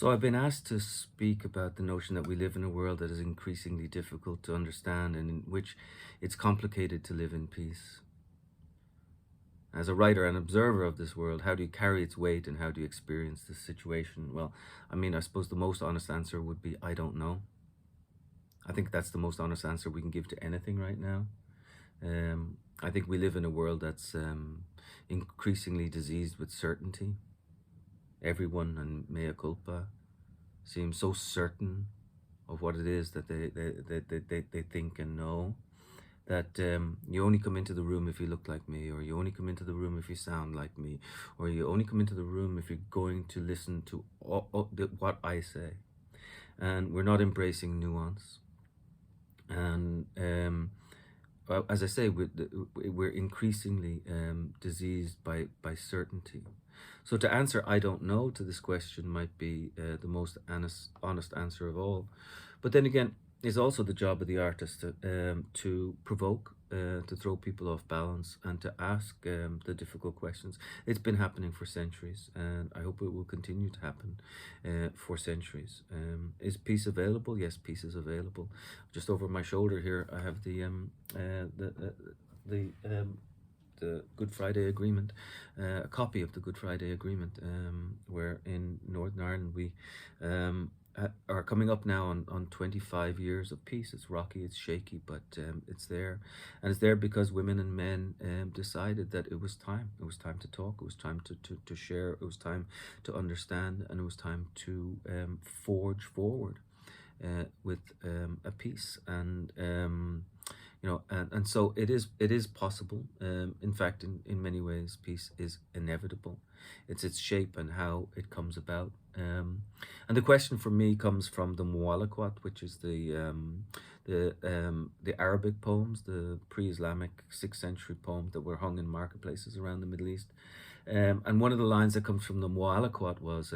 So I've been asked to speak about the notion that we live in a world that is increasingly difficult to understand and in which it's complicated to live in peace. As a writer and observer of this world, how do you carry its weight and how do you experience this situation? Well, I suppose the most honest answer would be I don't know. I think that's the most honest answer we can give to anything right now. I think we live in a world that's increasingly diseased with certainty. Everyone, and mea culpa, seems so certain of what it is that they think and know that you only come into the room if you look like me, or you only come into the room if you sound like me, or you only come into the room if you're going to listen to what I say. And we're not embracing nuance. And well, as I say, we're increasingly diseased by certainty. So to answer I don't know to this question might be the most honest answer of all. But then again, it's also the job of the artist to provoke, to throw people off balance, and to ask the difficult questions. It's been happening for centuries, and I hope it will continue to happen for centuries. Is peace available? Yes, peace is available. Just over my shoulder here, I have the Good Friday Agreement, a copy of the Good Friday Agreement, where in Northern Ireland we are coming up now on 25 years of peace. It's rocky, it's shaky, but it's there. And it's there because women and men decided that it was time. It was time to talk, it was time to share, it was time to understand, and it was time to forge forward with a peace. And and so it is possible. In fact, in many ways, peace is inevitable. It's its shape and how it comes about. And the question for me comes from the Mu'allaqat, which is the Arabic poems, the pre-Islamic 6th century poems that were hung in marketplaces around the Middle East. And one of the lines that comes from the Mu'allaqat was,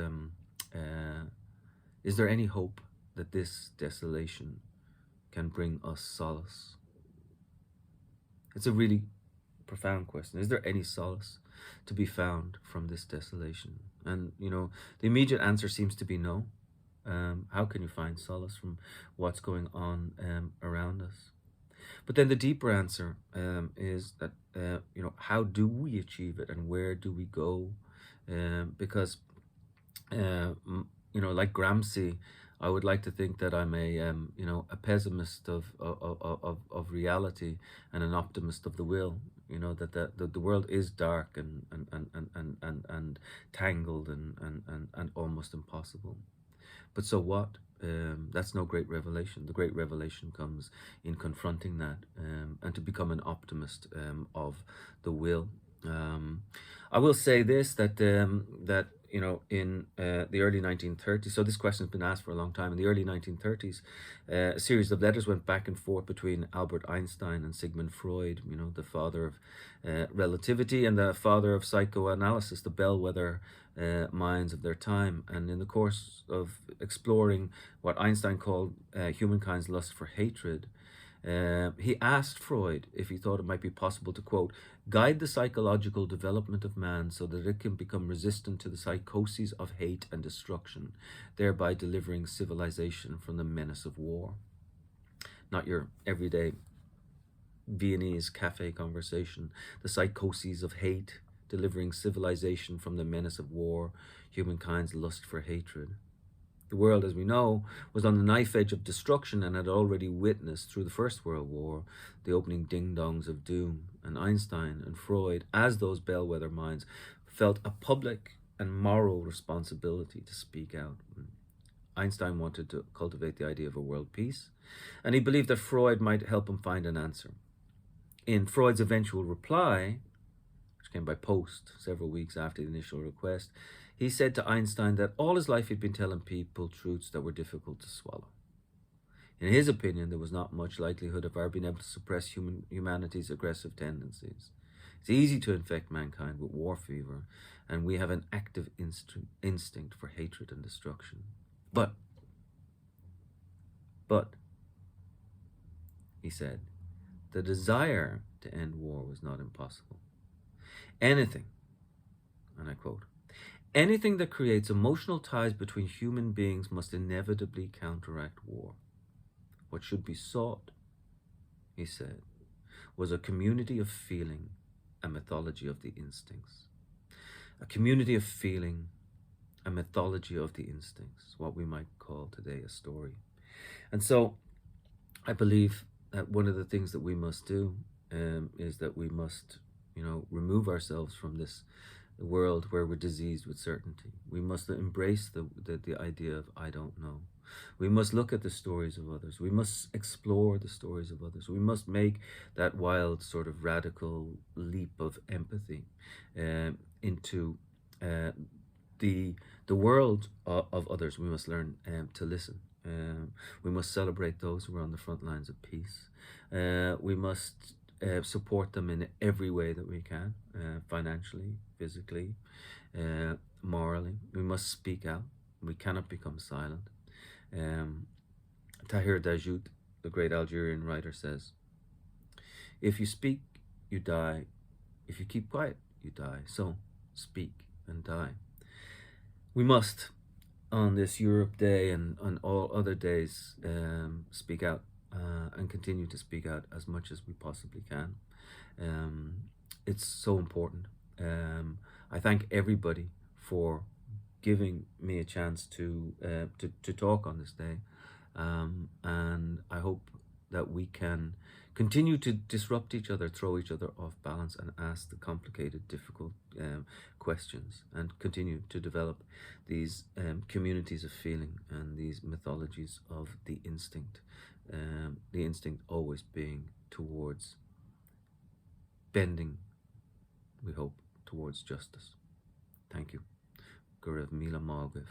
is there any hope that this desolation can bring us solace? It's a really profound question. Is there any solace to be found from this desolation? And, the immediate answer seems to be no. How can you find solace from what's going on around us? But then the deeper answer is that, how do we achieve it and where do we go? Because, like Gramsci, I would like to think that I'm a pessimist of reality and an optimist of the will. That the world is dark and tangled and almost impossible. But so what? That's no great revelation. The great revelation comes in confronting that and to become an optimist of the will. I will say this, that in the early 1930s, so this question has been asked for a long time. In the early 1930s, a series of letters went back and forth between Albert Einstein and Sigmund Freud, the father of relativity and the father of psychoanalysis, the bellwether minds of their time. And in the course of exploring what Einstein called humankind's lust for hatred, he asked Freud if he thought it might be possible to, quote, guide the psychological development of man so that it can become resistant to the psychoses of hate and destruction, thereby delivering civilization from the menace of war. Not your everyday Viennese cafe conversation. The psychoses of hate, delivering civilization from the menace of war, humankind's lust for hatred. The world, as we know, was on the knife edge of destruction and had already witnessed, through the First World War, the opening ding-dongs of doom. And Einstein and Freud, as those bellwether minds, felt a public and moral responsibility to speak out. Einstein wanted to cultivate the idea of a world peace, and he believed that Freud might help him find an answer. In Freud's eventual reply, which came by post several weeks after the initial request, he said to Einstein that all his life he'd been telling people truths that were difficult to swallow. In his opinion, there was not much likelihood of our being able to suppress humanity's aggressive tendencies. It's easy to infect mankind with war fever, and we have an active instinct for hatred and destruction. But, he said, the desire to end war was not impossible. Anything, and I quote, Anything that creates emotional ties between human beings must inevitably counteract war. What should be sought, he said, was a community of feeling, a mythology of the instincts. A community of feeling, a mythology of the instincts, what we might call today a story. And so I believe that one of the things that we must do is that we must, remove ourselves from this world where we're diseased with certainty. We must embrace the idea of I don't know. We must look at the stories of others. We must explore the stories of others. We must make that wild sort of radical leap of empathy into the world of others. We must learn to listen. We must celebrate those who are on the front lines of peace. We must support them in every way that we can, financially, physically, morally. We must speak out. We cannot become silent. Tahir Dajout, the great Algerian writer, says, if you speak, you die. If you keep quiet, you die. So speak and die. We must, on this Europe Day and on all other days, speak out and continue to speak out as much as we possibly can. It's so important. I thank everybody for giving me a chance to talk on this day, and I hope that we can continue to disrupt each other, throw each other off balance, and ask the complicated, difficult questions, and continue to develop these communities of feeling and these mythologies of the instinct always being towards bending, we hope, towards justice. Thank you. Gurav Mila Malgiv.